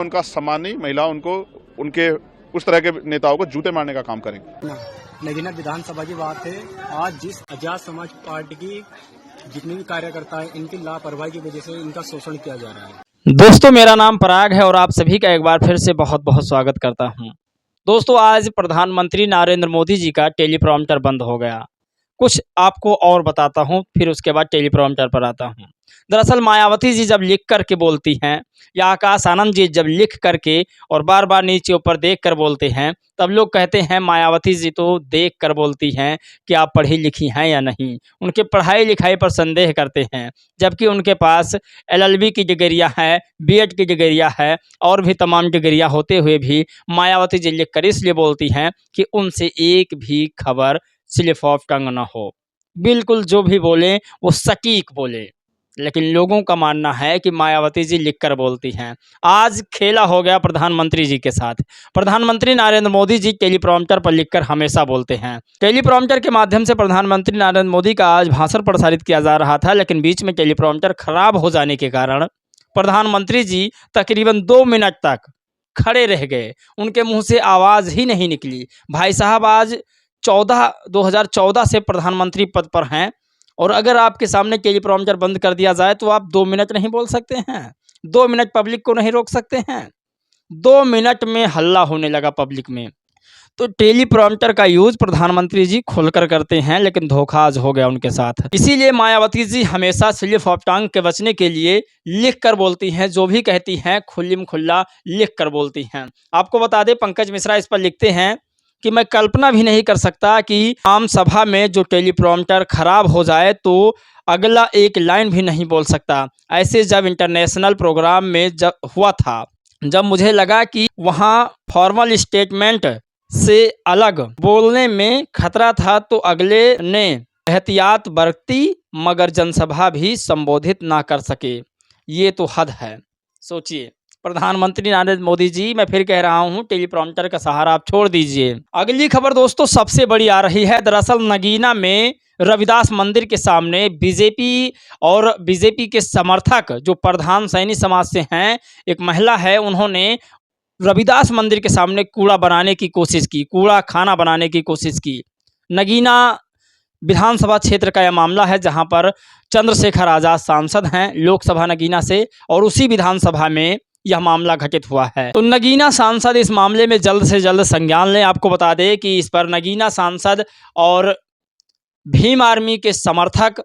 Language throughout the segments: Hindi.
उनका सम्मान नहीं, महिला उनको उनके उस तरह के नेताओं को जूते मारने का काम करेंगे। लेकिन विधानसभा की बात है, आज जिस आजाद समाज पार्टी की जितने भी कार्यकर्ता हैं, इनकी लापरवाही की वजह से इनका शोषण किया जा रहा है। दोस्तों, मेरा नाम पराग है और आप सभी का एक बार फिर से बहुत बहुत स्वागत करता हूं। दोस्तों, आज प्रधानमंत्री नरेंद्र मोदी जी का टेलीप्रॉम्प्टर बंद हो गया। कुछ आपको और बताता हूं, फिर उसके बाद टेलीप्रॉम्प्टर पर आता हूं। दरअसल मायावती जी जब लिख करके बोलती हैं या आकाश आनंद जी जब लिख करके और बार बार नीचे ऊपर देख कर बोलते हैं, तब लोग कहते हैं मायावती जी तो देख कर बोलती हैं कि आप पढ़ी लिखी हैं या नहीं। उनके पढ़ाई लिखाई पर संदेह करते हैं, जबकि उनके पास LLB की डिग्रियाँ हैं, BEd की डिग्रियाँ है और भी तमाम डिग्रियाँ होते हुए भी मायावती जी लिख कर इसलिए बोलती हैं कि उनसे एक भी खबर स्लिप ऑफ टंग ना हो। बिल्कुल जो भी बोलें वो सटीक बोलें। लेकिन लोगों का मानना है कि मायावती जी लिखकर बोलती हैं। आज खेला हो गया प्रधानमंत्री जी के साथ। प्रधानमंत्री नरेंद्र मोदी जी टेलीप्रॉम्प्टर पर लिखकर हमेशा बोलते हैं। टेलीप्रॉम्प्टर के माध्यम से प्रधानमंत्री नरेंद्र मोदी का आज भाषण प्रसारित किया जा रहा था, लेकिन बीच में टेलीप्रॉम्प्टर खराब हो जाने के कारण प्रधानमंत्री जी तकरीबन 2 मिनट तक खड़े रह गए। उनके मुंह से आवाज़ ही नहीं निकली। भाई साहब आज 2014 से प्रधानमंत्री पद पर हैं और अगर आपके सामने टेलीप्रॉम्प्टर बंद कर दिया जाए तो आप 2 मिनट नहीं बोल सकते हैं? 2 मिनट पब्लिक को नहीं रोक सकते हैं? 2 मिनट में हल्ला होने लगा पब्लिक में। तो टेलीप्रॉम्प्टर का यूज़ प्रधानमंत्री जी खुलकर करते हैं, लेकिन धोखा आज हो गया उनके साथ। इसीलिए मायावती जी हमेशा स्लिप ऑफ टंग के बचने के लिए लिख कर बोलती हैं। जो भी कहती हैं खुल्लम खुल्ला लिख कर बोलती हैं। आपको बता दें, पंकज मिश्रा इस पर लिखते हैं कि मैं कल्पना भी नहीं कर सकता कि आम सभा में जो टेलीप्रॉम्प्टर खराब हो जाए तो अगला एक लाइन भी नहीं बोल सकता। ऐसे जब इंटरनेशनल प्रोग्राम में जब हुआ था, जब मुझे लगा कि वहाँ फॉर्मल स्टेटमेंट से अलग बोलने में खतरा था, तो अगले ने एहतियात बरती मगर जनसभा भी संबोधित ना कर सके। ये तो हद है। सोचिए, प्रधानमंत्री नरेंद्र मोदी जी, मैं फिर कह रहा हूं, टेलीप्रॉम्प्टर का सहारा आप छोड़ दीजिए। अगली खबर दोस्तों सबसे बड़ी आ रही है। दरअसल नगीना में रविदास मंदिर के सामने बीजेपी के समर्थक जो प्रधान सैनी समाज से हैं, एक महिला है, उन्होंने रविदास मंदिर के सामने कूड़ा बनाने की कोशिश की, कूड़ा खाना बनाने की कोशिश की। नगीना विधानसभा क्षेत्र का यह मामला है, जहां पर चंद्रशेखर आजाद सांसद हैं लोकसभा नगीना से, और उसी विधानसभा में यह मामला घटित हुआ है। तो नगीना सांसद इस मामले में जल्द से जल्द संज्ञान लें। आपको बता दें कि इस पर नगीना सांसद और भीम आर्मी के समर्थक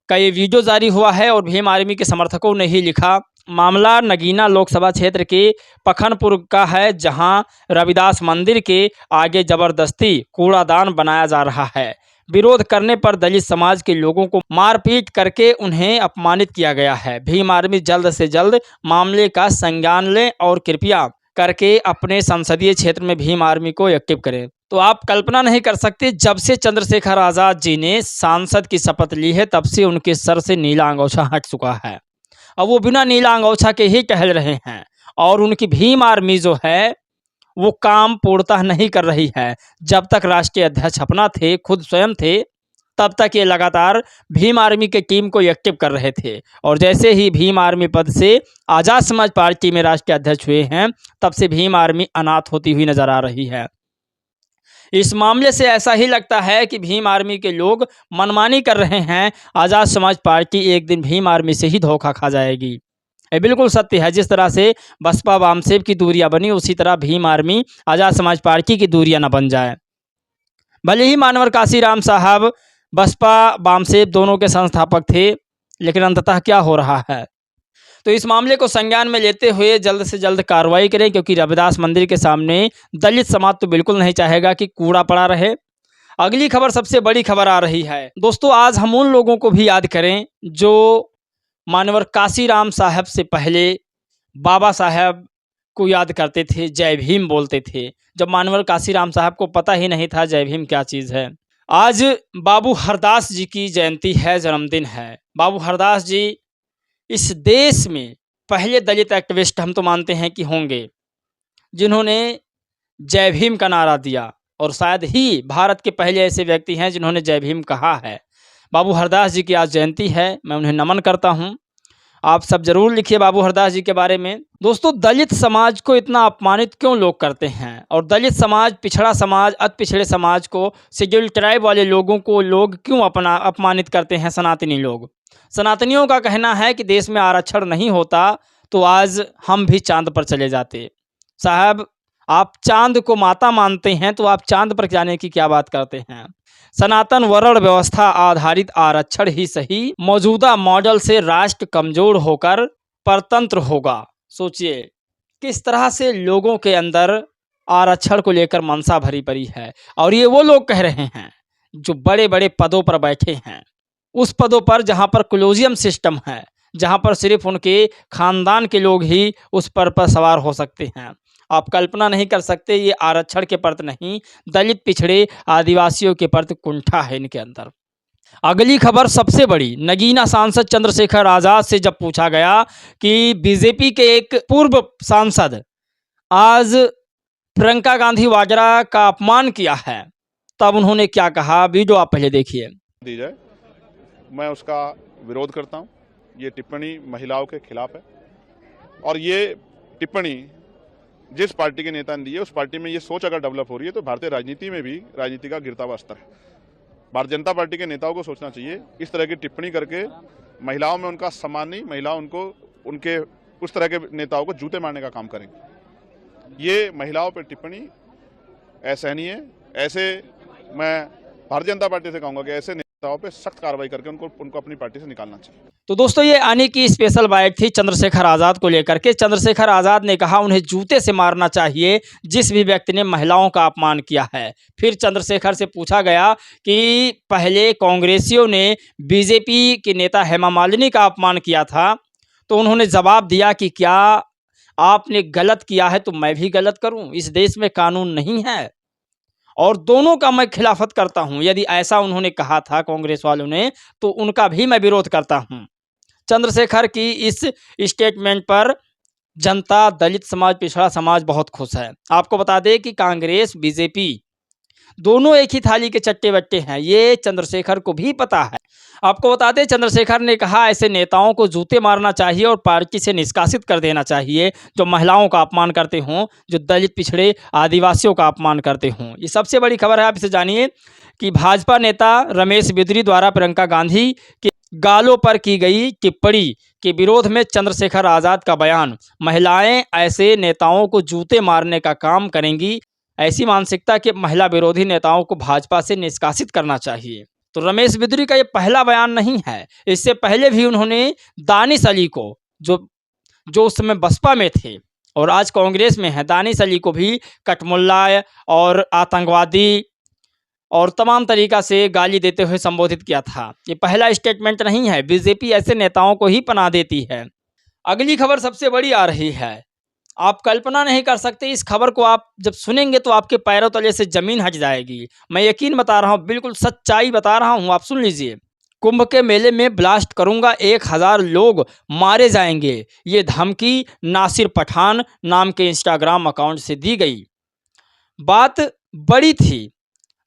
का ये वीडियो जारी हुआ है और भीम आर्मी के समर्थकों ने ही लिखा। मामला नगीना लोकसभा क्षेत्र के पखनपुर का है, जहां रविदास मंदिर के आगे जबरदस्ती कूड़ादान बनाया जा रहा है। विरोध करने पर दलित समाज के लोगों को मारपीट करके उन्हें अपमानित किया गया है। भीम आर्मी जल्द से जल्द मामले का संज्ञान लें और कृपया करके अपने संसदीय क्षेत्र में भीम आर्मी को एक्टिव करें। तो आप कल्पना नहीं कर सकते, जब से चंद्रशेखर आजाद जी ने सांसद की शपथ ली है, तब से उनके सर से नीला अंगोछा हट चुका है। अब वो बिना नीला अंगोछा के ही टहल रहे हैं और उनकी भीम आर्मी जो है वो काम पूर्णतः नहीं कर रही है। जब तक राष्ट्रीय अध्यक्ष अपना थे, खुद स्वयं थे, तब तक ये लगातार भीम आर्मी के टीम को एक्टिव कर रहे थे, और जैसे ही भीम आर्मी पद से आज़ाद समाज पार्टी में राष्ट्रीय अध्यक्ष हुए हैं, तब से भीम आर्मी अनाथ होती हुई नजर आ रही है। इस मामले से ऐसा ही लगता है कि भीम आर्मी के लोग मनमानी कर रहे हैं। आज़ाद समाज पार्टी एक दिन भीम आर्मी से ही धोखा खा जाएगी। ये बिल्कुल सत्य है। जिस तरह से बसपा बामसेब की दूरियां बनी, उसी तरह भीम आर्मी आज़ाद समाज पार्टी की दूरियां न बन जाए। भले ही मानवर काशीराम साहब बसपा बामसेब दोनों के संस्थापक थे, लेकिन अंततः क्या हो रहा है। तो इस मामले को संज्ञान में लेते हुए जल्द से जल्द कार्रवाई करें, क्योंकि रविदास मंदिर के सामने दलित समाज तो बिल्कुल नहीं चाहेगा कि कूड़ा पड़ा रहे। अगली खबर सबसे बड़ी खबर आ रही है दोस्तों। आज हम उन लोगों को भी याद करें जो मानवर काशीराम साहब से पहले बाबा साहब को याद करते थे, जय भीम बोलते थे, जब मानवर काशीराम साहब को पता ही नहीं था जय भीम क्या चीज़ है। आज बाबू हरदास जी की जयंती है, जन्मदिन है। बाबू हरदास जी इस देश में पहले दलित एक्टिविस्ट हम तो मानते हैं कि होंगे, जिन्होंने जय भीम का नारा दिया, और शायद ही भारत के पहले ऐसे व्यक्ति हैं जिन्होंने जय भीम कहा है। बाबू हरदास जी की आज जयंती है, मैं उन्हें नमन करता हूं। आप सब जरूर लिखिए बाबू हरदास जी के बारे में। दोस्तों, दलित समाज को इतना अपमानित क्यों लोग करते हैं, और दलित समाज, पिछड़ा समाज, अति पिछड़े समाज को, शेड्यूल ट्राइब वाले लोगों को लोग क्यों अपमानित करते हैं सनातनी लोग। सनातनियों का कहना है कि देश में आरक्षण नहीं होता तो आज हम भी चांद पर चले जाते। साहब, आप चांद को माता मानते हैं तो आप चांद पर जाने की क्या बात करते हैं। सनातन वर्ण व्यवस्था आधारित आरक्षण ही सही, मौजूदा मॉडल से राष्ट्र कमजोर होकर परतंत्र होगा। सोचिए किस तरह से लोगों के अंदर आरक्षण को लेकर मनसा भरी पड़ी है, और ये वो लोग कह रहे हैं जो बड़े बड़े पदों पर बैठे हैं, उस पदों पर जहां पर कोलोजियम सिस्टम है, जहां पर सिर्फ उनके खानदान के लोग ही उस पर सवार हो सकते हैं। आप कल्पना नहीं कर सकते, ये आरक्षण के प्रति नहीं, दलित, पिछड़े, आदिवासियों के प्रति कुंठा है इनके अंदर। अगली खबर सबसे बड़ी, नगीना सांसद चंद्रशेखर आजाद से जब पूछा गया कि बीजेपी के एक पूर्व सांसद आज प्रियंका गांधी वाड्रा का अपमान किया है, तब उन्होंने क्या कहा, वीडियो आप पहले देखिए। दी जाए, मैं उसका विरोध करता हूं। ये टिप्पणी महिलाओं के खिलाफ है, और ये टिप्पणी जिस पार्टी के नेता ने दी है उस पार्टी में ये सोच अगर डेवलप हो रही है तो भारतीय राजनीति में भी राजनीति का गिरता हुआ स्तर है। भारतीय जनता पार्टी के नेताओं को सोचना चाहिए, इस तरह की टिप्पणी करके महिलाओं में उनका सम्मान नहीं, महिलाओं उनको उनके उस तरह के नेताओं को जूते मारने का काम करेंगे। ये महिलाओं पर टिप्पणी असहनीय है। ऐसे मैं भारतीय जनता पार्टी से कहूँगा कि ऐसे नेताओं पे सख्त कार्रवाई करके उनको अपनी पार्टी से निकालना चाहिए। तो दोस्तों, ये आने की स्पेशल बाइट थी चंद्रशेखर आज़ाद को लेकर के। चंद्रशेखर आज़ाद ने कहा उन्हें जूते से मारना चाहिए जिस भी व्यक्ति ने महिलाओं का अपमान किया है। फिर चंद्रशेखर से पूछा गया कि पहले कांग्रेसियों ने बीजेपी के नेता हेमा मालिनी का अपमान किया था, तो उन्होंने जवाब दिया कि क्या आपने गलत किया है तो मैं भी गलत करूं, इस देश में कानून नहीं है और दोनों का मैं खिलाफत करता हूं। यदि ऐसा उन्होंने कहा था कांग्रेस वालों ने, तो उनका भी मैं विरोध करता हूं। चंद्रशेखर की इस स्टेटमेंट पर जनता, दलित समाज, पिछड़ा समाज बहुत खुश है। आपको बता दें कि कांग्रेस, बीजेपी दोनों एक ही थाली के चट्टे बट्टे हैं, ये चंद्रशेखर को भी पता है। आपको बता दें, चंद्रशेखर ने कहा ऐसे नेताओं को जूते मारना चाहिए और पार्टी से निष्कासित कर देना चाहिए जो महिलाओं का अपमान करते हों, जो दलित, पिछड़े, आदिवासियों का अपमान करते हों। ये सबसे बड़ी खबर है, आप इसे जानिए कि भाजपा नेता रमेश बिदरी द्वारा प्रियंका गांधी के गालों पर की गई टिप्पणी के विरोध में चंद्रशेखर आज़ाद का बयान, महिलाएं ऐसे नेताओं को जूते मारने का काम करेंगी, ऐसी मानसिकता के महिला विरोधी नेताओं को भाजपा से निष्कासित करना चाहिए। तो रमेश बिदरी का ये पहला बयान नहीं है, इससे पहले भी उन्होंने दानिश अली को, जो उस समय बसपा में थे और आज कांग्रेस में है, दानिश अली को भी कटमुल्ला और आतंकवादी और तमाम तरीका से गाली देते हुए संबोधित किया था। ये पहला स्टेटमेंट नहीं है, बीजेपी ऐसे नेताओं को ही पनाह देती है। अगली खबर सबसे बड़ी आ रही है, आप कल्पना नहीं कर सकते, इस खबर को आप जब सुनेंगे तो आपके पैरों तले से जमीन हट जाएगी। मैं यकीन बता रहा हूँ, बिल्कुल सच्चाई बता रहा हूँ, आप सुन लीजिए। कुंभ के मेले में ब्लास्ट करूंगा, 1000 लोग मारे जाएंगे, ये धमकी नासिर पठान नाम के इंस्टाग्राम अकाउंट से दी गई। बात बड़ी थी,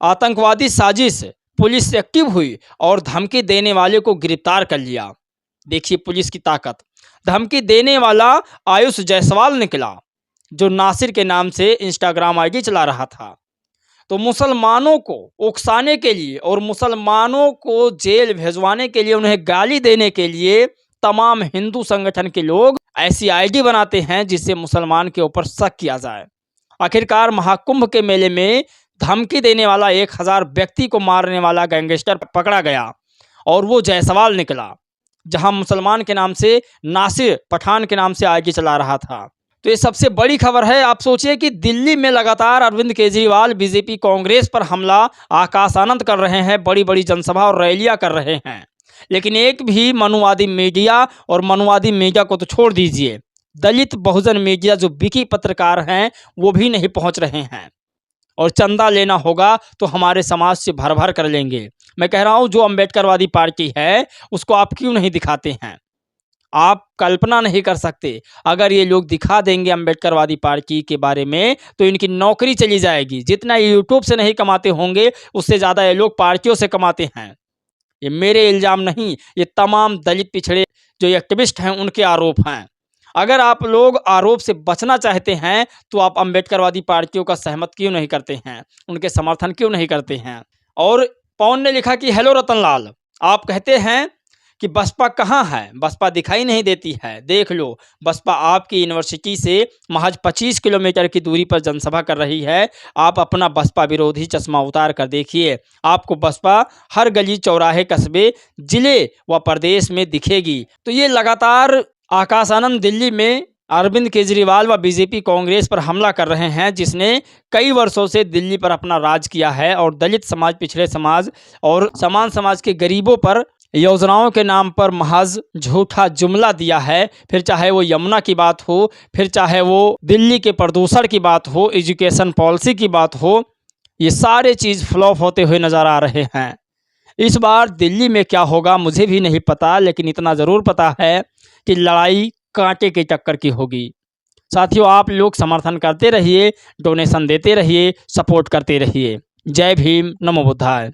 आतंकवादी साजिश, पुलिस एक्टिव हुई और धमकी देने वाले को गिरफ्तार कर लिया। देखिए पुलिस की ताकत। धमकी देने वाला आयुष जायसवाल निकला, जो नासिर के नाम से इंस्टाग्राम आईडी चला रहा था। तो मुसलमानों को उकसाने के लिए और मुसलमानों को जेल भेजवाने के लिए, उन्हें गाली देने के लिए तमाम हिंदू संगठन के लोग ऐसी आईडी बनाते हैं जिससे मुसलमान के ऊपर शक किया जाए। आखिरकार महाकुंभ के मेले में धमकी देने वाला 1000 व्यक्ति को मारने वाला गैंगस्टर पकड़ा गया और वो जायसवाल निकला, जहां मुसलमान के नाम से, नासिर पठान के नाम से आईडी चला रहा था। तो ये सबसे बड़ी खबर है। आप सोचिए कि दिल्ली में लगातार अरविंद केजरीवाल बीजेपी कांग्रेस पर हमला आकाश आनंद कर रहे हैं, बड़ी बड़ी जनसभा और रैलियां कर रहे हैं, लेकिन एक भी मनुवादी मीडिया, और मनुवादी मीडिया को तो छोड़ दीजिए, दलित बहुजन मीडिया जो बिकी पत्रकार हैं वो भी नहीं पहुंच रहे हैं। और चंदा लेना होगा तो हमारे समाज से भर भर कर लेंगे। मैं कह रहा हूं, जो अम्बेडकरवादी पार्टी है उसको आप क्यों नहीं दिखाते हैं? आप कल्पना नहीं कर सकते, अगर ये लोग दिखा देंगे अम्बेडकरवादी पार्टी के बारे में तो इनकी नौकरी चली जाएगी। जितना ये यूट्यूब से नहीं कमाते होंगे उससे ज़्यादा ये लोग पार्टियों से कमाते हैं। ये मेरे इल्ज़ाम नहीं, ये तमाम दलित, पिछड़े जो एक्टिविस्ट हैं उनके आरोप हैं। अगर आप लोग आरोप से बचना चाहते हैं तो आप अम्बेडकरवादी पार्टियों का सहमत क्यों नहीं करते हैं, उनके समर्थन क्यों नहीं करते हैं। और पवन ने लिखा कि हेलो रतनलाल, आप कहते हैं कि बसपा कहाँ है, बसपा दिखाई नहीं देती है। देख लो, बसपा आपकी यूनिवर्सिटी से महज 25 किलोमीटर की दूरी पर जनसभा कर रही है। आप अपना बसपा विरोधी चश्मा उतार कर देखिए, आपको बसपा हर गली चौराहे कस्बे जिले व प्रदेश में दिखेगी। तो ये लगातार आकाश आनंद दिल्ली में अरविंद केजरीवाल व बीजेपी कांग्रेस पर हमला कर रहे हैं, जिसने कई वर्षों से दिल्ली पर अपना राज किया है और दलित समाज, पिछड़े समाज और समान समाज के गरीबों पर योजनाओं के नाम पर महज झूठा जुमला दिया है। फिर चाहे वो यमुना की बात हो, फिर चाहे वो दिल्ली के प्रदूषण की बात हो, एजुकेशन पॉलिसी की बात हो, ये सारे चीज़ फ्लॉप होते हुए नज़र आ रहे हैं। इस बार दिल्ली में क्या होगा मुझे भी नहीं पता, लेकिन इतना ज़रूर पता है कि लड़ाई कांटे के टक्कर की होगी। साथियों, आप लोग समर्थन करते रहिए, डोनेशन देते रहिए, सपोर्ट करते रहिए। जय भीम, नमो बुद्धाय।